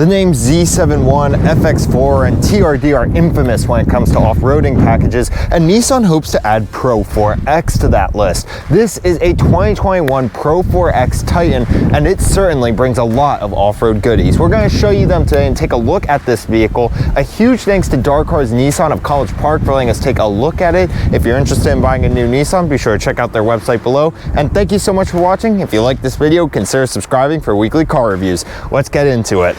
The names Z71, FX4, and TRD are infamous when it comes to off-roading packages, and Nissan hopes to add Pro 4X to that list. This is a 2021 Pro 4X Titan, and it certainly brings a lot of off-road goodies. We're going to show you them today and take a look at this vehicle. A huge thanks to Dark Cars Nissan of College Park for letting us take a look at it. If you're interested in buying a new Nissan, be sure to check out their website below. And thank you so much for watching. If you like this video, consider subscribing for weekly car reviews. Let's get into it.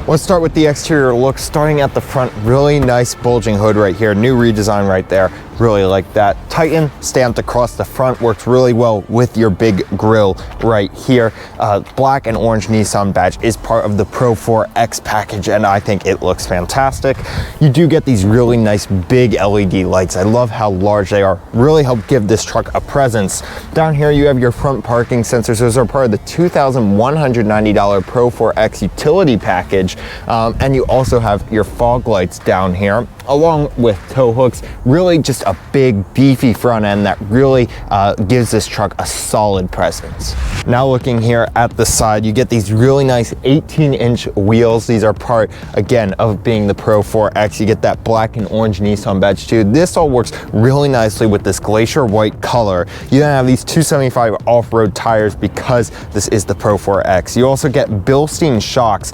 Let's start with the exterior look, starting at the front. Really nice bulging hood right here, new redesign right there. Really like that. Titan stamped across the front, works really well with your big grille right here. Black and orange Nissan badge is part of the Pro 4X package, and I think it looks fantastic. You do get these really nice big LED lights. I love how large they are. Really help give this truck a presence. Down here you have your front parking sensors. Those are part of the $2,190 Pro 4X utility package. And you also have your fog lights down here, along with tow hooks. Really just a big beefy front end that really gives this truck a solid presence. Now looking here at the side, you get these really nice 18-inch wheels. These are part, again, of being the Pro 4X. You get that black and orange Nissan badge too. This all works really nicely with this glacier white color. You then have these 275 off-road tires because this is the Pro 4X. You also get Bilstein shocks,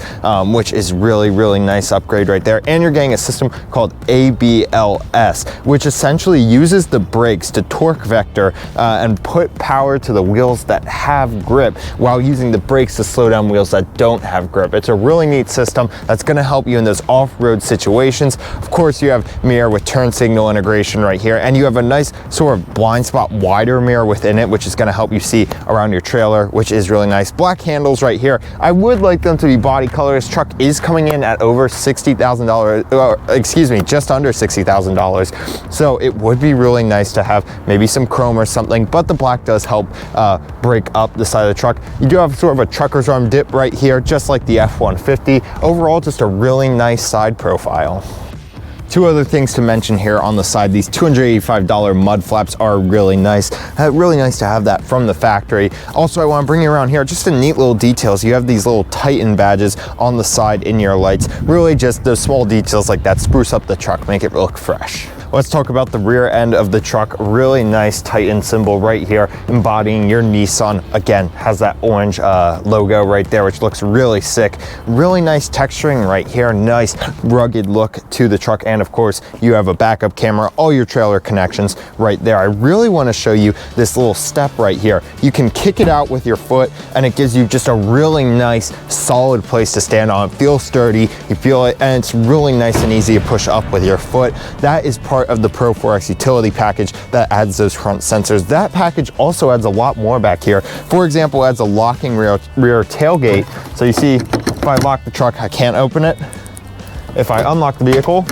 which is really nice upgrade right there. And you're getting a system called ABLS, which essentially uses the brakes to torque vector and put power to the wheels that have grip while using the brakes to slow down wheels that don't have grip. It's a really neat system that's going to help you in those off-road situations. Of course, you have mirror with turn signal integration right here, and you have a nice sort of blind spot wider mirror within it, which is going to help you see around your trailer, which is really nice. Black handles right here. I would like them to be body color. This truck is coming in at over $60,000, excuse me, just under $60,000. So it would be really nice to have maybe some chrome or something, but the black does help break up the side of the truck. You do have sort of a trucker's arm dip right here, just like the F-150. Overall, just a really nice side profile. Two other things to mention here on the side. These $285 mud flaps are really nice. Really nice to have that from the factory. Also, I want to bring you around here, just a neat little details. You have these little Titan badges on the side in your lights. Really just those small details like that spruce up the truck, make it look fresh. Let's talk about the rear end of the truck. Really nice Titan symbol right here, embodying your Nissan. Again, has that orange logo right there, which looks really sick. Really nice texturing right here. Nice rugged look to the truck. And of course, you have a backup camera, all your trailer connections right there. I really want to show you this little step right here. You can kick it out with your foot, and it gives you just a really nice, solid place to stand on. It feels sturdy, you feel it, and it's really nice and easy to push up with your foot. That is part of the Pro 4X utility package that adds those front sensors. That package also adds a lot more back here. For example, adds a locking rear tailgate. So you see, if I lock the truck, I can't open it. If I unlock the vehicle,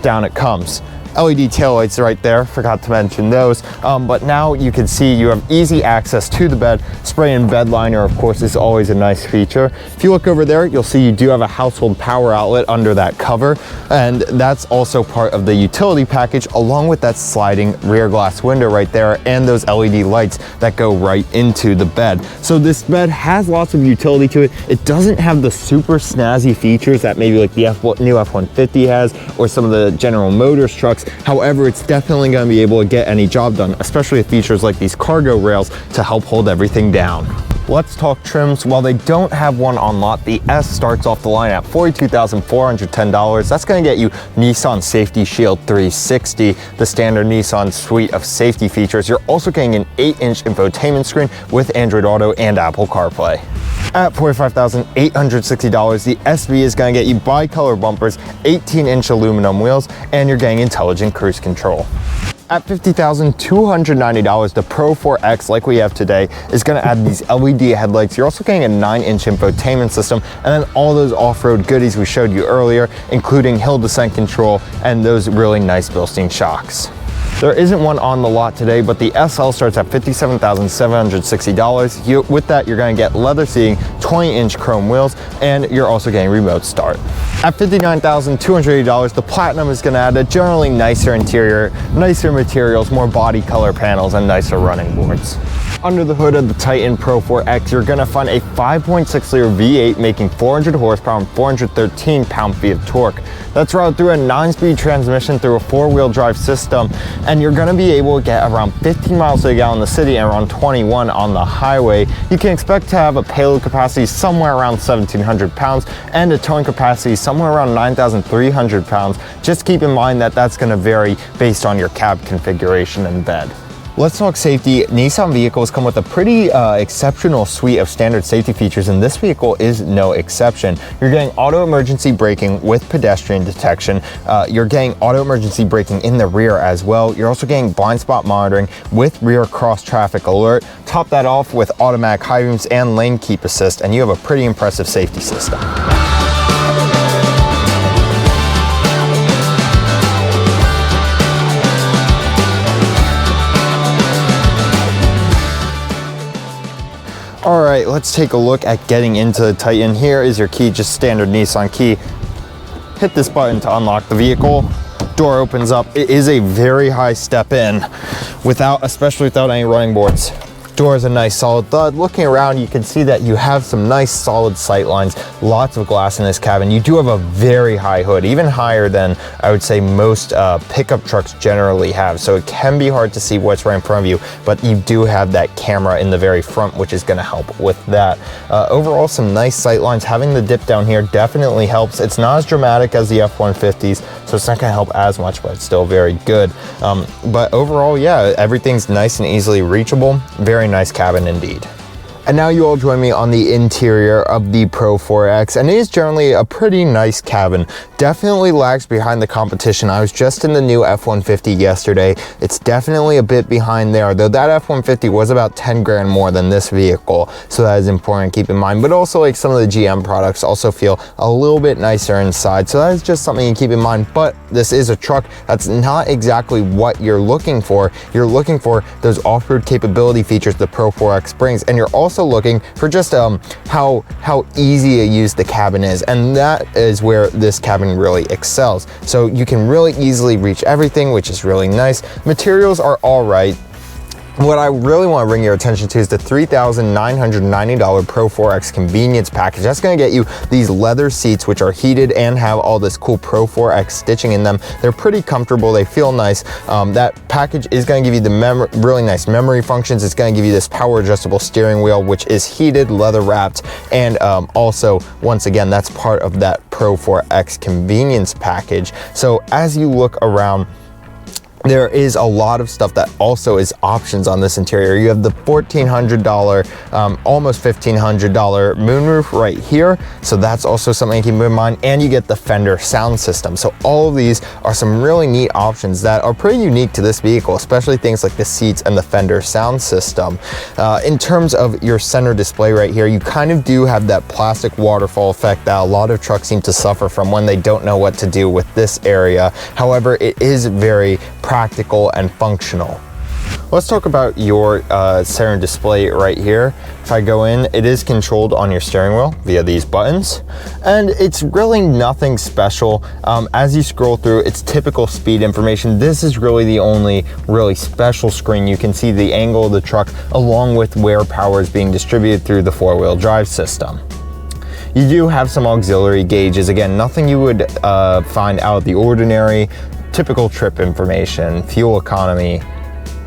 down it comes. LED taillights right there, forgot to mention those. But now you can see you have easy access to the bed. Spray and bed liner, of course, is always a nice feature. If you look over there, you'll see you do have a household power outlet under that cover, and that's also part of the utility package, along with that sliding rear glass window right there and those LED lights that go right into the bed. So this bed has lots of utility to it. It doesn't have the super snazzy features that maybe like the new F-150 has, or some of the General Motors trucks. However, it's definitely going to be able to get any job done, especially with features like these cargo rails to help hold everything down. Let's talk trims. While they don't have one on lot, the S starts off the line at $42,410. That's going to get you Nissan Safety Shield 360, the standard Nissan suite of safety features. You're also getting an 8-inch infotainment screen with Android Auto and Apple CarPlay. At $45,860, the SV is going to get you bi-color bumpers, 18-inch aluminum wheels, and you're getting intelligent cruise control. At $50,290, the Pro 4X, like we have today, is going to add these LED headlights. You're also getting a 9-inch infotainment system, and then all those off-road goodies we showed you earlier, including hill descent control and those really nice Bilstein shocks. There isn't one on the lot today, but the SL starts at $57,760. With that, you're going to get leather seating, 20-inch chrome wheels, and you're also getting remote start. At $59,280, the Platinum is going to add a generally nicer interior, nicer materials, more body color panels, and nicer running boards. Under the hood of the Titan Pro 4X, you're going to find a 5.6-liter V8 making 400 horsepower and 413 pound-feet of torque. That's routed through a 9-speed transmission through a 4-wheel drive system, and you're going to be able to get around 15 miles to the gallon in the city and around 21 on the highway. You can expect to have a payload capacity somewhere around 1,700 pounds and a towing capacity somewhere around 9,300 pounds. Just keep in mind that that's going to vary based on your cab configuration and bed. Let's talk safety. Nissan vehicles come with a pretty exceptional suite of standard safety features, and this vehicle is no exception. You're getting auto emergency braking with pedestrian detection. You're getting auto emergency braking in the rear as well. You're also getting blind spot monitoring with rear cross traffic alert. Top that off with automatic high beams and lane keep assist, and you have a pretty impressive safety system. All right, let's take a look at getting into the Titan. Here is your key, just standard Nissan key. Hit this button to unlock the vehicle. Door opens up. It is a very high step in, especially without any running boards. Door is a nice solid thud. Looking around, you can see that you have some nice solid sight lines, lots of glass in this cabin. You do have a very high hood, even higher than I would say most pickup trucks generally have. So it can be hard to see what's right in front of you, but you do have that camera in the very front, which is going to help with that. Overall, some nice sight lines. Having the dip down here definitely helps. It's not as dramatic as the F-150s, so it's not going to help as much, but it's still very good. But overall, yeah, everything's nice and easily reachable. Very nice cabin indeed. And now you all join me on the interior of the Pro 4X, and it is generally a pretty nice cabin. Definitely lags behind the competition. I was just in the new F-150 yesterday. It's definitely a bit behind there, though that F-150 was about 10 grand more than this vehicle, so that is important to keep in mind. But also, like, some of the GM products also feel a little bit nicer inside, so that is just something to keep in mind. But this is a truck that's not exactly what you're looking for. You're looking for those off-road capability features the Pro 4X brings, and you're also looking for just how easy to use the cabin is, and that is where this cabin really excels. So you can really easily reach everything, which is really nice. Materials are all right. What I really want to bring your attention to is the $3,990 Pro 4X convenience package. That's going to get you these leather seats, which are heated and have all this cool Pro 4X stitching in them. They're pretty comfortable. They feel nice. That package is going to give you the really nice memory functions. It's going to give you this power adjustable steering wheel, which is heated, leather wrapped, and also, once again, that's part of that Pro 4X convenience package. So as you look around, there is a lot of stuff that also is options on this interior. You have the $1,400, almost $1,500 moonroof right here. So that's also something to keep in mind. And you get the Fender sound system. So all of these are some really neat options that are pretty unique to this vehicle, especially things like the seats and the Fender sound system. In terms of your center display right here, you kind of do have that plastic waterfall effect that a lot of trucks seem to suffer from when they don't know what to do with this area. However, it is very practical and functional. Let's talk about your center display right here. If I go in, it is controlled on your steering wheel via these buttons, and it's really nothing special. As you scroll through, it's typical speed information. This is really the only really special screen. You can see the angle of the truck along with where power is being distributed through the four-wheel drive system. You do have some auxiliary gauges. Again, nothing you would find out of the ordinary. Typical trip information, fuel economy,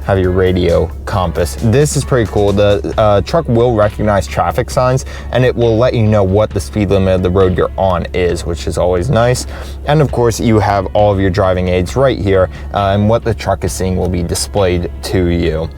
have your radio, compass. This is pretty cool. The truck will recognize traffic signs, and it will let you know what the speed limit of the road you're on is, which is always nice. And of course, you have all of your driving aids right here, and what the truck is seeing will be displayed to you.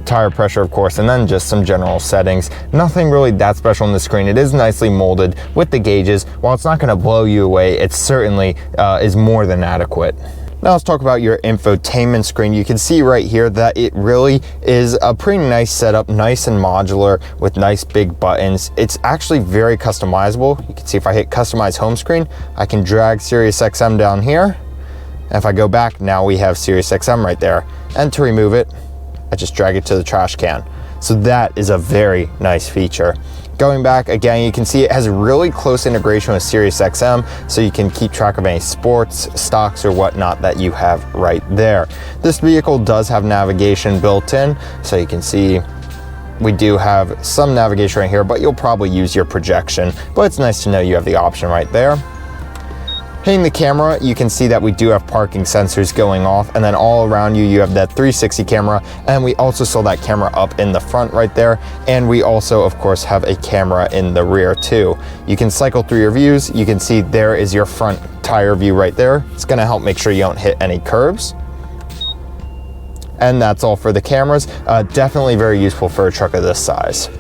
Tire pressure, of course, and then just some general settings. Nothing really that special on the screen. It is nicely molded with the gauges. While it's not going to blow you away, it certainly is more than adequate. Now let's talk about your infotainment screen. You can see right here that it really is a pretty nice setup, nice and modular with nice big buttons. It's actually very customizable. You can see if I hit customize home screen, I can drag Sirius XM down here, And if I go back, now we have Sirius XM right there. And to remove it, I just drag it to the trash can. So that is a very nice feature. Going back again, you can see it has really close integration with Sirius XM, so you can keep track of any sports, stocks, or whatnot that you have right there. This vehicle does have navigation built in, so you can see we do have some navigation right here, but you'll probably use your projection. But it's nice to know you have the option right there. Hitting the camera, you can see that we do have parking sensors going off, and then all around you, you have that 360 camera, and we also saw that camera up in the front right there, and we also, of course, have a camera in the rear too. You can cycle through your views. You can see there is your front tire view right there. It's gonna help make sure you don't hit any curbs. And that's all for the cameras. Definitely very useful for a truck of this size.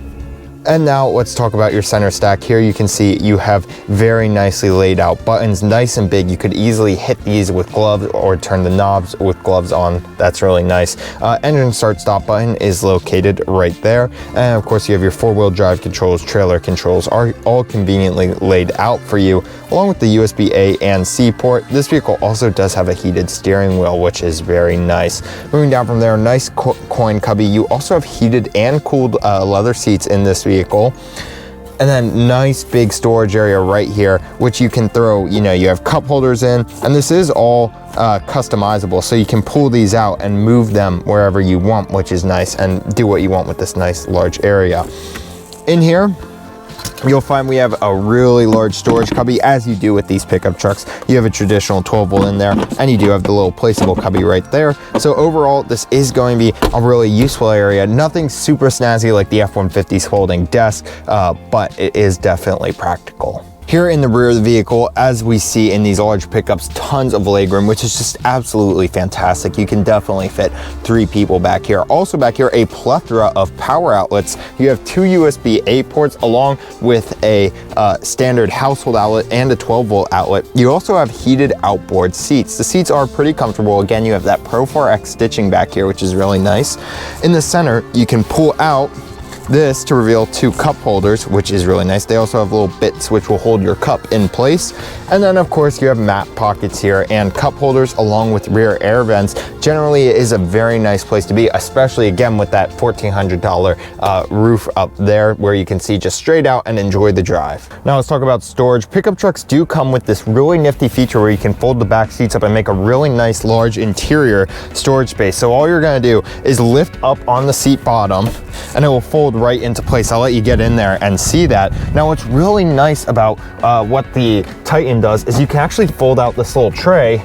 And now let's talk about your center stack. Here you can see you have very nicely laid out buttons, nice and big. You could easily hit these with gloves or turn the knobs with gloves on. That's really nice. Engine start stop button is located right there. And of course you have your 4-wheel drive controls, trailer controls are all conveniently laid out for you, along with the USB A and C port. This vehicle also does have a heated steering wheel, which is very nice. Moving down from there, nice coin cubby. You also have heated and cooled leather seats in this vehicle. And then nice big storage area right here, which you can throw, you have cup holders in, and this is all customizable. So you can pull these out and move them wherever you want, which is nice, and do what you want with this nice large area. In here, you'll find we have a really large storage cubby, as you do with these pickup trucks. You have a traditional 12-volt in there, and you do have the little placeable cubby right there. So overall, this is going to be a really useful area. Nothing super snazzy like the F-150's folding desk, but it is definitely practical. Here in the rear of the vehicle, as we see in these large pickups, tons of legroom, which is just absolutely fantastic. You can definitely fit 3 people back here. Also back here, a plethora of power outlets. You have 2 USB-A ports along with a standard household outlet and a 12-volt outlet. You also have heated outboard seats. The seats are pretty comfortable. Again, you have that Pro 4X stitching back here, which is really nice. In the center, you can pull out this to reveal 2 cup holders, which is really nice. They also have little bits which will hold your cup in place. And then of course you have mat pockets here and cup holders along with rear air vents. Generally it is a very nice place to be, especially again with that $1,400 roof up there where you can see just straight out and enjoy the drive. Now let's talk about storage. Pickup trucks do come with this really nifty feature where you can fold the back seats up and make a really nice large interior storage space. So all you're gonna do is lift up on the seat bottom and it will fold right into place. I'll let you get in there and see that. Now what's really nice about what the Titan does is you can actually fold out this little tray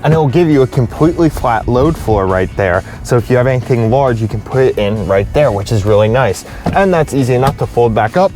and it will give you a completely flat load floor right there. So if you have anything large, you can put it in right there, which is really nice. And that's easy enough to fold back up.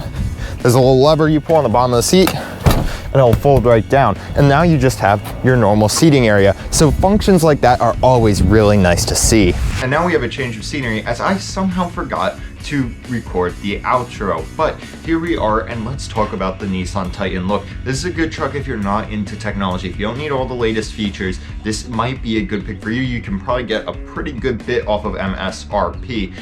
There's a little lever you pull on the bottom of the seat and it'll fold right down. And now you just have your normal seating area. So functions like that are always really nice to see. And now we have a change of scenery as I somehow forgot to record the outro, but here we are, and let's talk about the Nissan Titan. Look, this is a good truck if you're not into technology. If you don't need all the latest features, this might be a good pick for you. You can probably get a pretty good bit off of MSRP.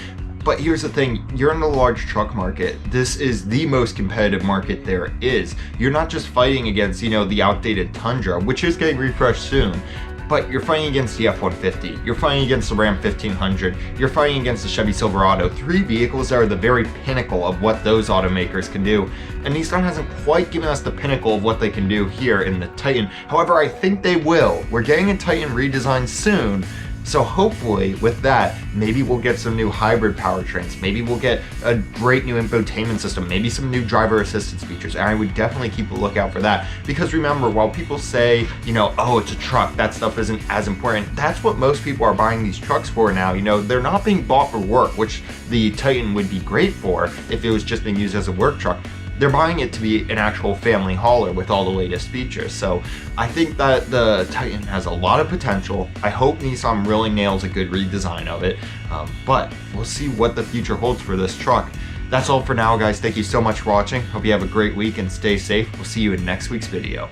But here's the thing, you're in the large truck market. This is the most competitive market there is. You're not just fighting against, the outdated Tundra, which is getting refreshed soon, but you're fighting against the F-150, you're fighting against the Ram 1500, you're fighting against the Chevy Silverado, 3 vehicles that are the very pinnacle of what those automakers can do. And Nissan hasn't quite given us the pinnacle of what they can do here in the Titan. However, I think they will. We're getting a Titan redesign soon, so hopefully with that, maybe we'll get some new hybrid powertrains, maybe we'll get a great new infotainment system, maybe some new driver assistance features, and I would definitely keep a lookout for that. Because remember, while people say, oh, it's a truck, that stuff isn't as important, that's what most people are buying these trucks for now. They're not being bought for work, which the Titan would be great for if it was just being used as a work truck. They're buying it to be an actual family hauler with all the latest features. So I think that the Titan has a lot of potential. I hope Nissan really nails a good redesign of it, but we'll see what the future holds for this truck. That's all for now, guys. Thank you so much for watching. Hope you have a great week and stay safe. We'll see you in next week's video.